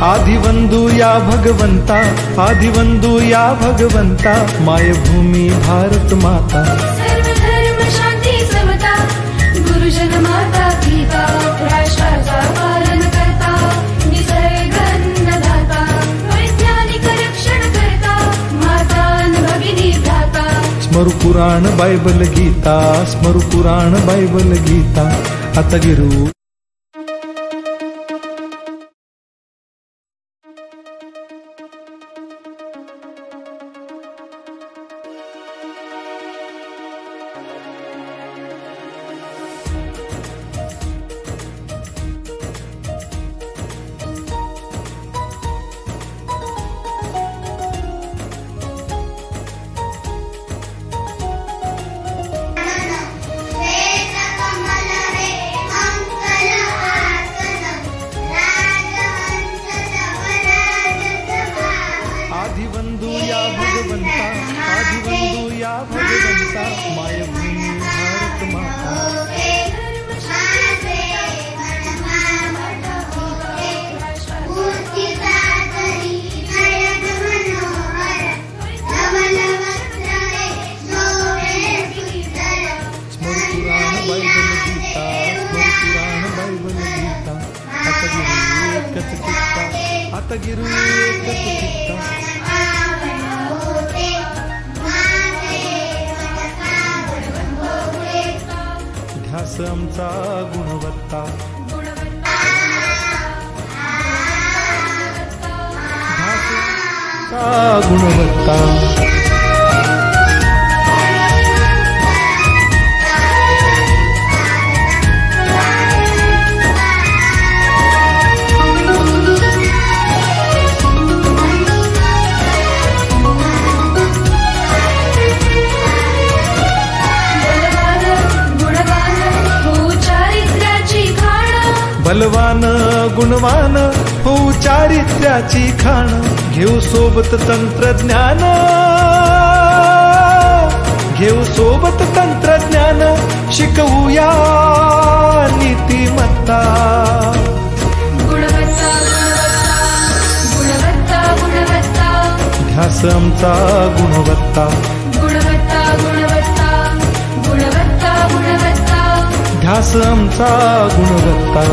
आदिवंदू या भगवंता, आदिवंदू या भगवंता, मायभूमी भारत माता। सर्वधर्म शांती समता, गुरुजन माता पिता, राष्ट्राचा पालन करता, निसर्ग अन्नदाता, वैज्ञानिक रक्षण करता, माता भगिनी भ्राता। स्मरू पुराण बायबल गीता, स्मरू पुराण बायबल गीता। आता गिरू आदिवंदू या भगवंता, आदिवंदू या भगवंता, मायभूमी भारत माता। स्मरू पुराण बायबल गीता, स्मरू पुराण बायबल गीता। आता गिरू एकच चित्ता, आता गिरू एकच चित्ता। ध्यास आमचा गुणवत्ता, ध्यास आमचा गुणवत्ता। बलवान गुणवान होऊ चारित्र्याची खाण, घेऊ सोबत तंत्रज्ञान, घेऊ सोबत तंत्रज्ञान, शिकवूया नीतिमत्ता। गुणवत्ता गुणवत्ता गुणवत्ता, ध्यास आमचा गुणवत्ता, गुणवत्ता गुणवत्ता गुणवत्ता गुणवत्ता, ध्यास आमचा गुणवत्ता।